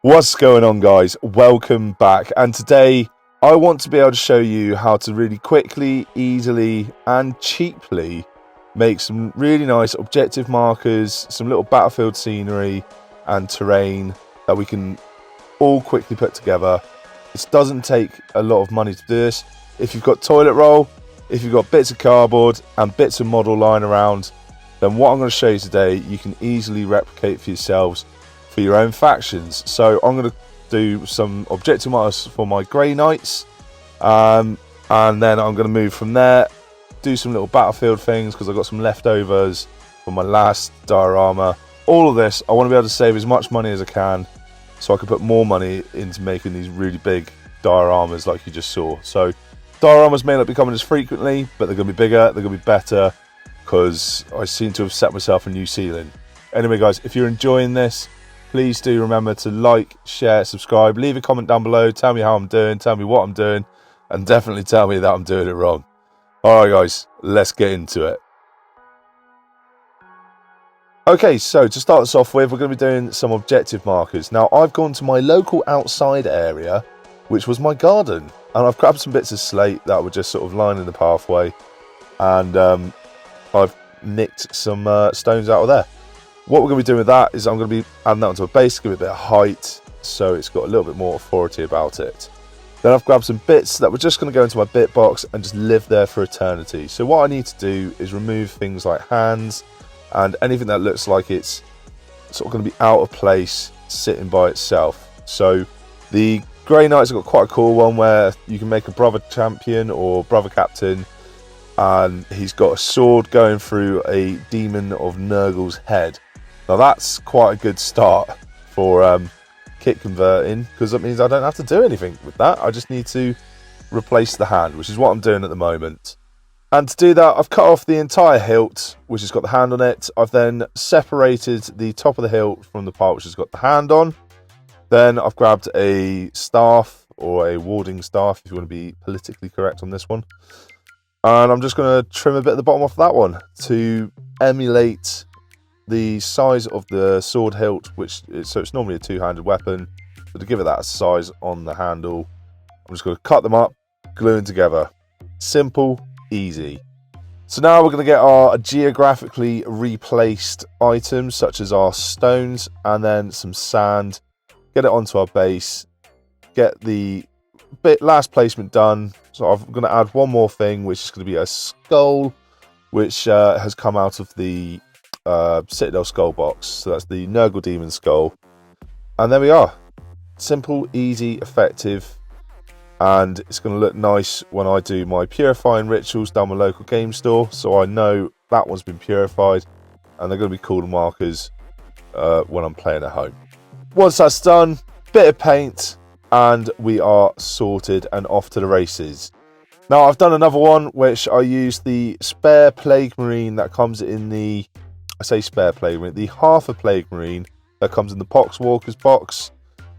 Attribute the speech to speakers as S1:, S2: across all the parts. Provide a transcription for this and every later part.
S1: What's going on, guys? Welcome back, and today I want to be able to show you how to really quickly, easily and cheaply make some really nice objective markers, some little battlefield scenery and terrain that we can all quickly put together. This doesn't take a lot of money to do this. If you've got toilet roll, if you've got bits of cardboard and bits of model lying around, then what I'm going to show you today you can easily replicate for yourselves for your own factions. So I'm going to do some objective markers for my Grey Knights, and then I'm going to move from there, do some little battlefield things because I've got some leftovers from my last diorama. All of this I want to be able to save as much money as I can so I can put more money into making these really big dioramas like you just saw. So dioramas may not be coming as frequently, but they're going to be bigger, they're going to be better, because I seem to have set myself a new ceiling. Anyway guys, if you're enjoying this, please do remember to like, share, subscribe, leave a comment down below, tell me how I'm doing, tell me what I'm doing, and definitely tell me that I'm doing it wrong. Alright guys, let's get into it. Okay, so to start us off with, we're going to be doing some objective markers. Now, I've gone to my local outside area, which was my garden, and I've grabbed some bits of slate that were just sort of lining the pathway, and I've nicked some stones out of there. What we're going to be doing with that is I'm going to be adding that onto a base, give it a bit of height, so it's got a little bit more authority about it. Then I've grabbed some bits that we're just going to go into my bit box and just live there for eternity. So what I need to do is remove things like hands and anything that looks like it's sort of going to be out of place sitting by itself. So the Grey Knights have got quite a cool one where you can make a brother champion or brother captain, and he's got a sword going through a demon of Nurgle's head. Now that's quite a good start for kit converting, because that means I don't have to do anything with that. I just need to replace the hand, which is what I'm doing at the moment. And to do that, I've cut off the entire hilt, which has got the hand on it. I've then separated the top of the hilt from the part which has got the hand on. Then I've grabbed a staff, or a warding staff if you want to be politically correct on this one. And I'm just going to trim a bit at the bottom off that one to emulate the size of the sword hilt, so it's normally a two-handed weapon. So to give it that size on the handle, I'm just going to cut them up, glue them together. Simple, easy. So now we're going to get our geographically replaced items, such as our stones and then some sand. Get it onto our base, get the last placement done. So I'm going to add one more thing, which is going to be a skull, which has come out of the Citadel skull box. So that's the Nurgle demon skull, and there we are. Simple, easy, effective, and it's going to look nice when I do my purifying rituals down my local game store, so I know that one's been purified, and they're going to be cool markers when I'm playing at home. Once that's done, bit of paint, and we are sorted and off to the races. Now I've done another one which I used the spare plague marine that comes in the, I say spare plague marine, the half a plague marine that comes in the Poxwalker's box.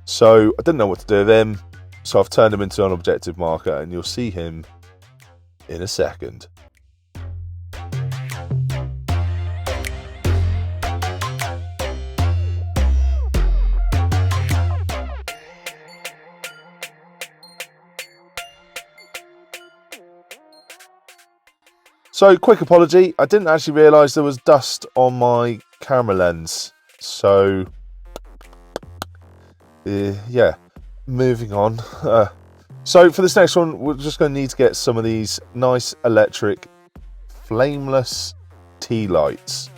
S1: So I didn't know what to do with him, so I've turned him into an objective marker, and you'll see him in a second. So, quick apology, I didn't actually realise there was dust on my camera lens. So, yeah, moving on. So, for this next one, we're just going to need to get some of these nice electric, flameless Tealights.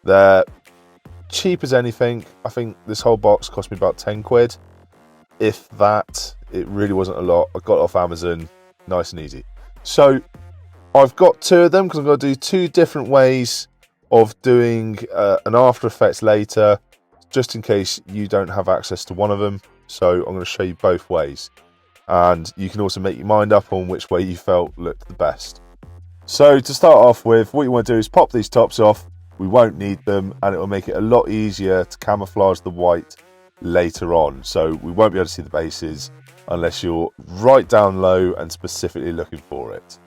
S1: They're cheap as anything. I think this whole box cost me about 10 quid. If that, it really wasn't a lot. I got it off Amazon, nice and easy. So, I've got two of them because I'm going to do two different ways of doing an After Effects later, just in case you don't have access to one of them. So I'm going to show you both ways, and you can also make your mind up on which way you felt looked the best. So to start off with, what you want to do is pop these tops off. We won't need them, and it will make it a lot easier to camouflage the white later on. So we won't be able to see the bases unless you're right down low and specifically looking for it.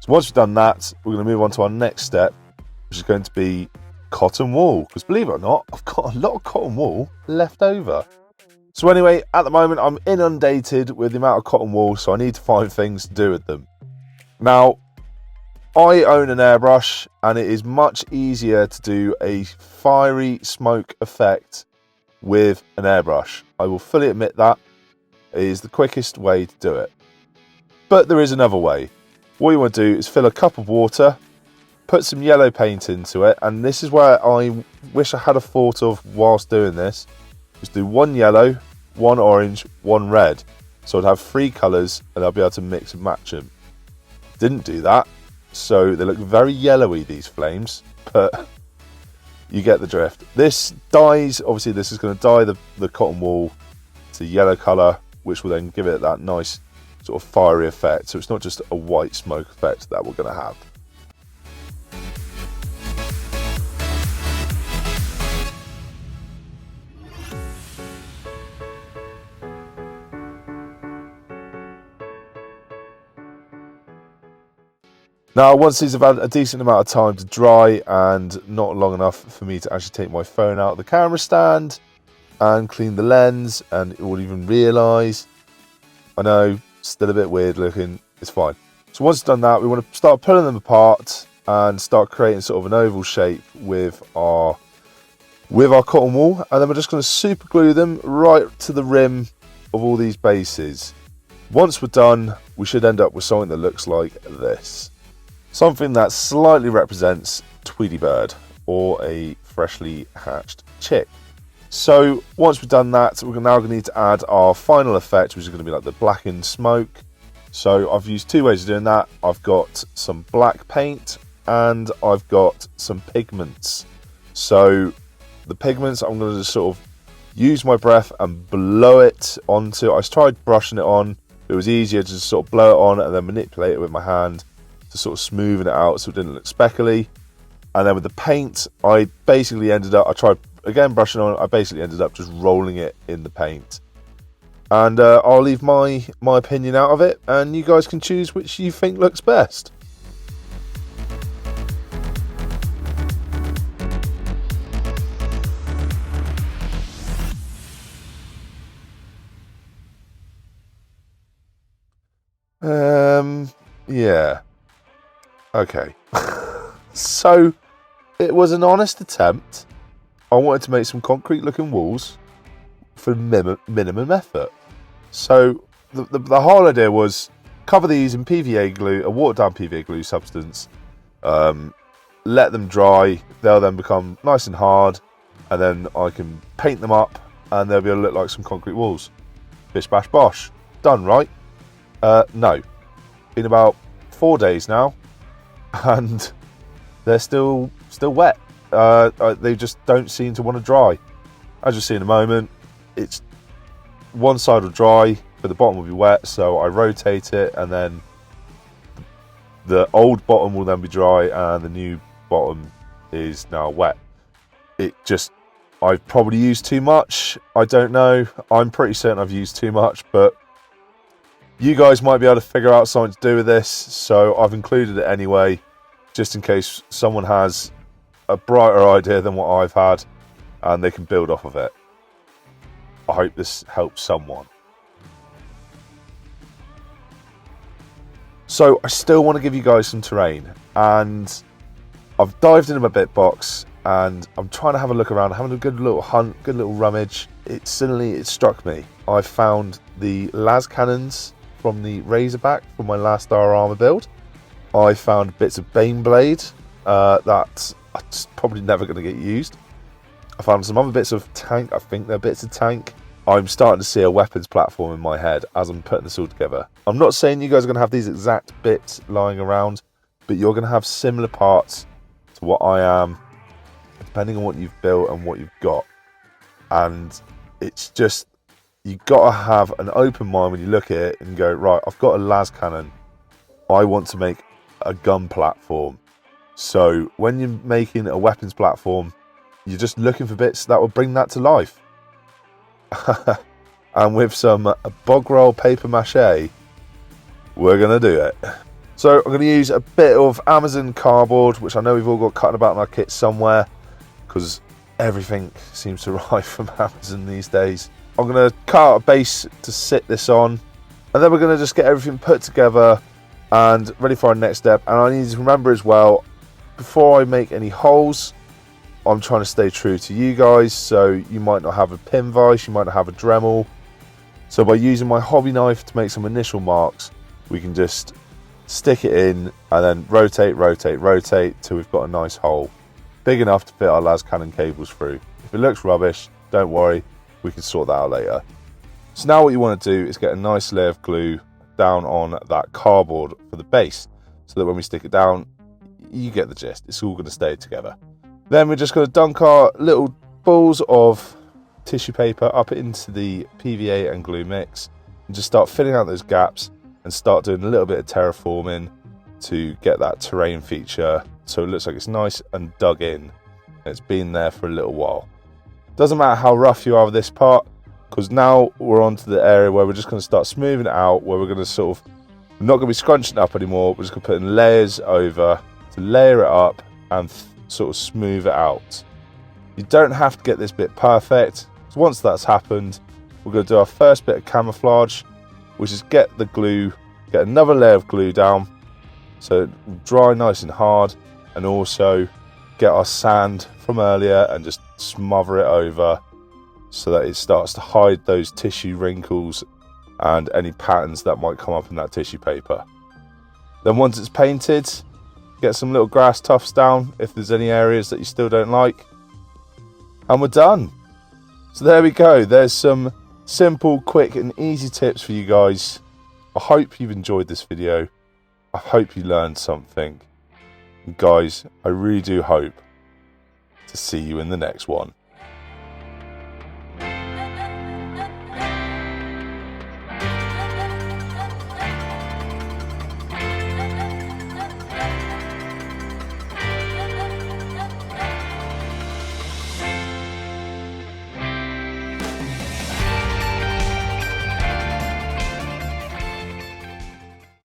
S1: So once we've done that, we're going to move on to our next step, which is going to be cotton wool. Because believe it or not, I've got a lot of cotton wool left over. So anyway, at the moment I'm inundated with the amount of cotton wool, so I need to find things to do with them. Now, I own an airbrush, and it is much easier to do a fiery smoke effect with an airbrush. I will fully admit that it is the quickest way to do it. But there is another way. What you want to do is fill a cup of water, put some yellow paint into it, and this is where I wish I had a thought of whilst doing this. Just do one yellow, one orange, one red. So I'd have 3 colours and I'll be able to mix and match them. Didn't do that, so they look very yellowy, these flames, but you get the drift. This dyes, obviously this is going to dye the cotton wool to yellow colour, which will then give it that nice sort of fiery effect. So it's not just a white smoke effect that we're going to have. Now, once these have had a decent amount of time to dry and not long enough for me to actually take my phone out of the camera stand and clean the lens, and it will even realise, I know, still a bit weird looking, it's fine. So once it's done that, we want to start pulling them apart and start creating sort of an oval shape with our cotton wool, and then we're just going to super glue them right to the rim of all these bases. Once we're done, we should end up with something that looks like this. Something that slightly represents Tweety Bird or a freshly hatched chick. So once we've done that, we're now going to need to add our final effect, which is going to be like the blackened smoke. So I've used 2 ways of doing that. I've got some black paint and I've got some pigments. So the pigments, I'm going to just sort of use my breath and blow it onto. I tried brushing it on, but it was easier to just sort of blow it on and then manipulate it with my hand to sort of smoothen it out so it didn't look speckly. And then with the paint, I tried again brushing on, I basically ended up just rolling it in the paint. And I'll leave my opinion out of it, and you guys can choose which you think looks best. Yeah. Okay. So it was an honest attempt. I wanted to make some concrete looking walls for minimum effort. So the whole idea was cover these in PVA glue, a watered down PVA glue substance, let them dry, they'll then become nice and hard, and then I can paint them up and they'll be able to look like some concrete walls. Bish bash bosh. Done, right? No. Been about 4 days now, and they're still wet. They just don't seem to want to dry. As you'll see in a moment, it's one side will dry, but the bottom will be wet, so I rotate it, and then the old bottom will then be dry, and the new bottom is now wet. I've probably used too much. I don't know. I'm pretty certain I've used too much, but you guys might be able to figure out something to do with this, so I've included it anyway, just in case someone has a brighter idea than what I've had, and they can build off of it. I hope this helps someone. So I still want to give you guys some terrain, and I've dived into my bit box, and I'm trying to have a look around, having a good little hunt, good little rummage. It struck me. I found the las cannons from the Razorback from my last Star Armour build. I found bits of Baneblade that are probably never going to get used. I found some other bits of tank. I think they're bits of tank. I'm starting to see a weapons platform in my head as I'm putting this all together. I'm not saying you guys are going to have these exact bits lying around, but you're going to have similar parts to what I am, depending on what you've built and what you've got. And it's just, you've got to have an open mind when you look at it and go, right, I've got a las cannon. I want to make a gun platform. So when you're making a weapons platform, you're just looking for bits that will bring that to life. And with some bog roll paper mache, we're going to do it. So I'm going to use a bit of Amazon cardboard, which I know we've all got cutting about in our kit somewhere, because everything seems to arrive from Amazon these days. I'm going to cut out a base to sit this on, and then we're going to just get everything put together and ready for our next step. And I need to remember as well, before I make any holes, I'm trying to stay true to you guys, so you might not have a pin vise, you might not have a Dremel. So by using my hobby knife to make some initial marks, we can just stick it in and then rotate, rotate, rotate till we've got a nice hole big enough to fit our las cannon cables through. If it looks rubbish, don't worry, we can sort that out later. So now what you want to do is get a nice layer of glue down on that cardboard for the base, so that when we stick it down, you get the gist, it's all going to stay together. Then we're just going to dunk our little balls of tissue paper up into the PVA and glue mix and just start filling out those gaps and start doing a little bit of terraforming to get that terrain feature so it looks like it's nice and dug in and it's been there for a little while. Doesn't matter how rough you are with this part, because now we're on to the area where we're just going to start smoothing it out, where we're going to sort of, we're not going to be scrunching it up anymore, we're just going to put in layers over to layer it up and sort of smooth it out. You don't have to get this bit perfect. So once that's happened, we're going to do our first bit of camouflage, which is get the glue, get another layer of glue down so it will dry nice and hard, and also get our sand from earlier and just smother it over so that it starts to hide those tissue wrinkles and any patterns that might come up in that tissue paper. Then once it's painted, get some little grass tufts down if there's any areas that you still don't like, and we're done. So there we go, there's some simple, quick and easy tips for you guys. I hope you've enjoyed this video. I hope you learned something. And guys, I really do hope to see you in the next one.